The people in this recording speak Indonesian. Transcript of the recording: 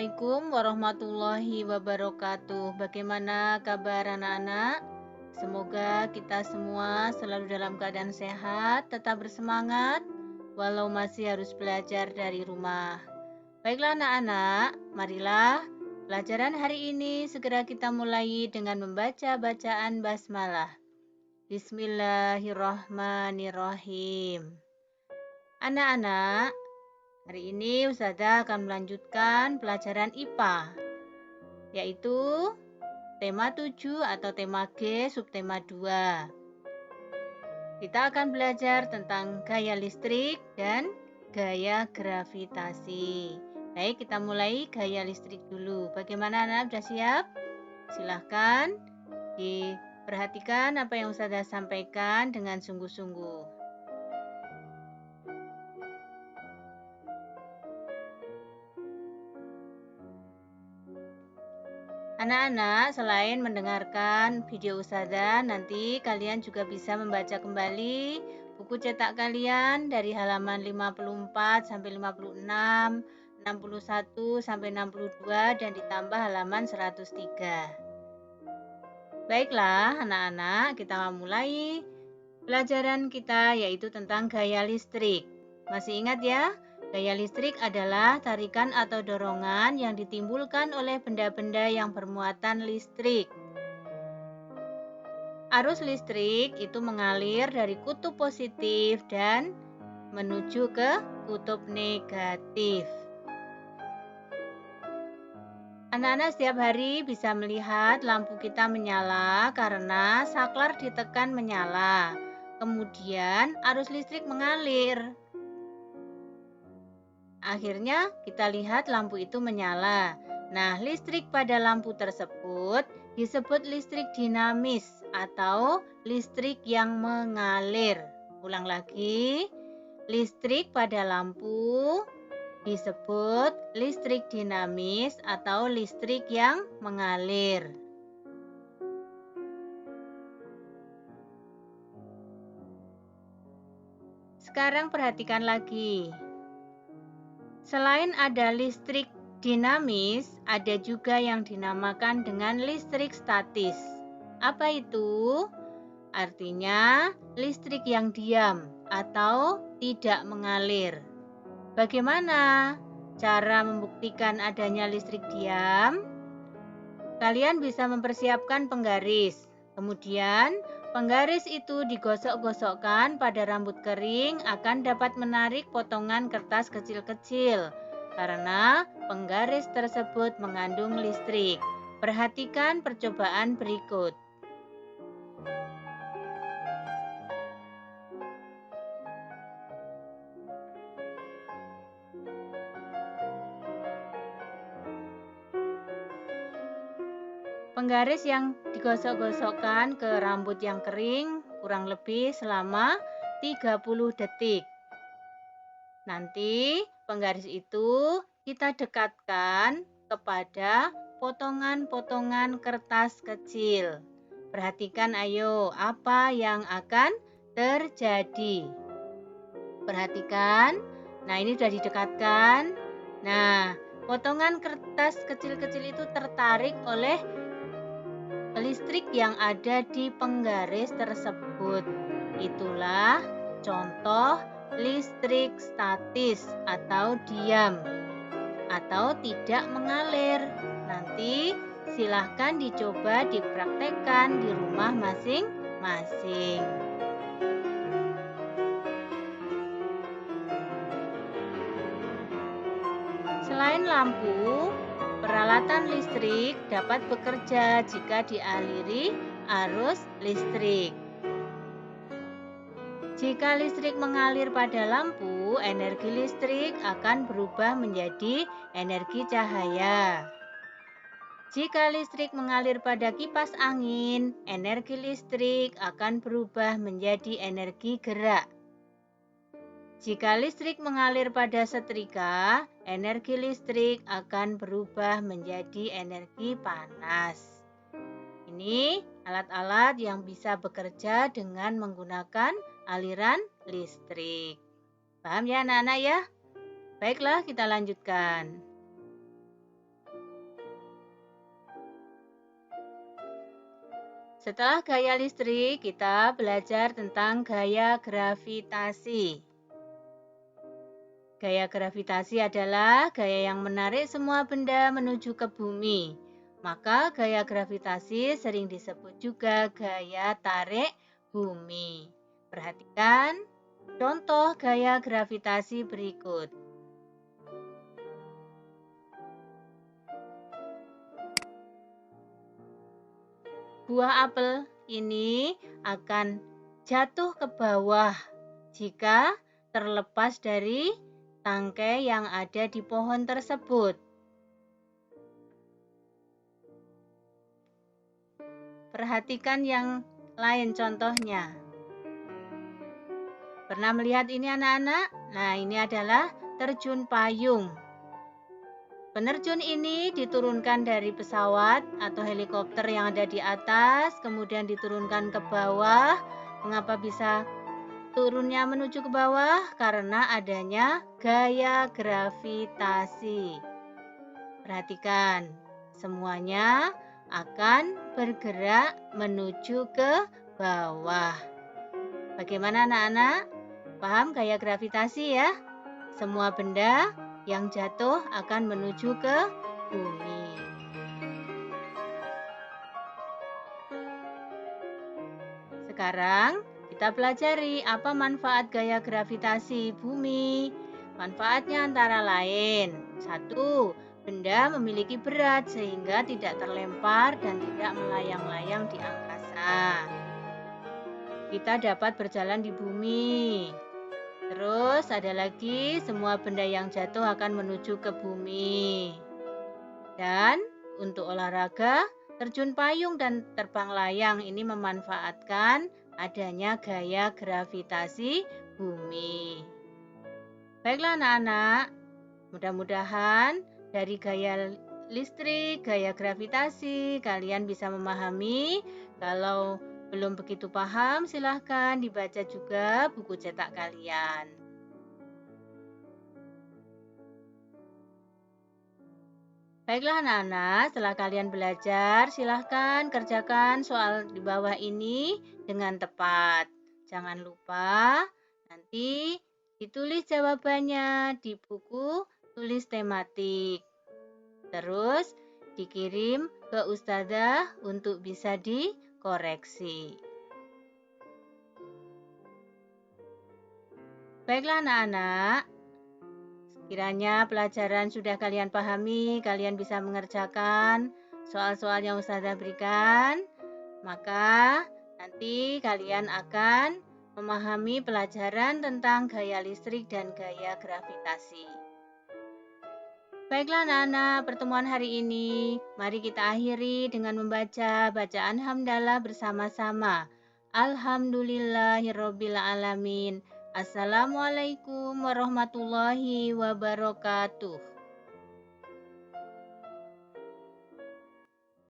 Assalamualaikum warahmatullahi wabarakatuh. Bagaimana kabar anak-anak? Semoga kita semua selalu dalam keadaan sehat, tetap bersemangat, walau masih harus belajar dari rumah. Baiklah anak-anak, marilah pelajaran hari ini segera kita mulai dengan membaca bacaan basmalah. Bismillahirrahmanirrahim. Anak-anak, hari ini Ustazah akan melanjutkan pelajaran IPA, yaitu tema 7 atau tema G subtema 2. Kita akan belajar tentang gaya listrik dan gaya gravitasi. Baik, kita mulai gaya listrik dulu. Bagaimana anak, sudah siap? Silahkan diperhatikan apa yang Ustazah sampaikan dengan sungguh-sungguh. Anak-anak, selain mendengarkan video Ustazah, nanti kalian juga bisa membaca kembali buku cetak kalian dari halaman 54 sampai 56, 61 sampai 62 dan ditambah halaman 103. Baiklah anak-anak, kita mulai pelajaran kita yaitu tentang gaya listrik. Masih ingat ya? Gaya listrik adalah tarikan atau dorongan yang ditimbulkan oleh benda-benda yang bermuatan listrik. Arus listrik itu mengalir dari kutub positif dan menuju ke kutub negatif. Anak-anak setiap hari bisa melihat lampu kita menyala karena saklar ditekan menyala. Kemudian arus listrik mengalir. Akhirnya kita lihat lampu itu menyala. Nah, listrik pada lampu tersebut disebut listrik dinamis atau listrik yang mengalir. Ulang lagi, listrik pada lampu disebut listrik dinamis atau listrik yang mengalir. Sekarang perhatikan lagi. Selain ada listrik dinamis, ada juga yang dinamakan dengan listrik statis. Apa itu? Artinya listrik yang diam atau tidak mengalir. Bagaimana cara membuktikan adanya listrik diam? Kalian bisa mempersiapkan penggaris. Kemudian penggaris itu digosok-gosokkan pada rambut kering akan dapat menarik potongan kertas kecil-kecil karena penggaris tersebut mengandung listrik. Perhatikan percobaan berikut. Penggaris yang digosok-gosokkan ke rambut yang kering kurang lebih selama 30 detik. Nanti penggaris itu kita dekatkan kepada potongan-potongan kertas kecil. Perhatikan ayo, apa yang akan terjadi. Perhatikan. Nah, ini sudah didekatkan. Nah, potongan kertas kecil-kecil itu tertarik oleh listrik yang ada di penggaris tersebut. Itulah contoh listrik statis atau diam atau tidak mengalir. Nanti silahkan dicoba dipraktekkan di rumah masing-masing. Selain lampu, peralatan listrik dapat bekerja jika dialiri arus listrik. Jika listrik mengalir pada lampu, energi listrik akan berubah menjadi energi cahaya. Jika listrik mengalir pada kipas angin, energi listrik akan berubah menjadi energi gerak. Jika listrik mengalir pada setrika, energi listrik akan berubah menjadi energi panas. Ini alat-alat yang bisa bekerja dengan menggunakan aliran listrik. Paham ya anak-anak ya? Baiklah, kita lanjutkan. Setelah gaya listrik, kita belajar tentang gaya gravitasi. Gaya gravitasi adalah gaya yang menarik semua benda menuju ke bumi. Maka gaya gravitasi sering disebut juga gaya tarik bumi. Perhatikan contoh gaya gravitasi berikut. Buah apel ini akan jatuh ke bawah jika terlepas dari tangkai yang ada di pohon tersebut. Perhatikan yang lain contohnya. Pernah melihat ini anak-anak? Nah, ini adalah terjun payung. Penerjun ini diturunkan dari pesawat atau helikopter yang ada di atas, kemudian diturunkan ke bawah. Mengapa bisa turunnya menuju ke bawah? Karena adanya gaya gravitasi. Perhatikan, semuanya akan bergerak menuju ke bawah. Bagaimana anak-anak? Paham gaya gravitasi ya? Semua benda yang jatuh akan menuju ke bumi. Sekarang kita pelajari apa manfaat gaya gravitasi bumi. Manfaatnya antara lain: 1. Benda memiliki berat sehingga tidak terlempar dan tidak melayang-layang di angkasa. Kita dapat berjalan di bumi. Terus ada lagi, semua benda yang jatuh akan menuju ke bumi. Dan untuk olahraga, terjun payung dan terbang layang ini memanfaatkan adanya gaya gravitasi bumi. Baiklah anak-anak, mudah-mudahan dari gaya listrik, gaya gravitasi, kalian bisa memahami. Kalau belum begitu paham, silahkan dibaca juga buku cetak kalian. Baiklah anak-anak, setelah kalian belajar, silahkan kerjakan soal di bawah ini dengan tepat. Jangan lupa nanti ditulis jawabannya di buku tulis tematik. Terus dikirim ke Ustazah untuk bisa dikoreksi. Baiklah anak-anak, kiranya pelajaran sudah kalian pahami, kalian bisa mengerjakan soal-soal yang Ustazah berikan, maka nanti kalian akan memahami pelajaran tentang gaya listrik dan gaya gravitasi. Baiklah anak-anak, pertemuan hari ini mari kita akhiri dengan membaca bacaan hamdalah bersama-sama. Alhamdulillahirabbil alamin. Assalamualaikum warahmatullahi wabarakatuh.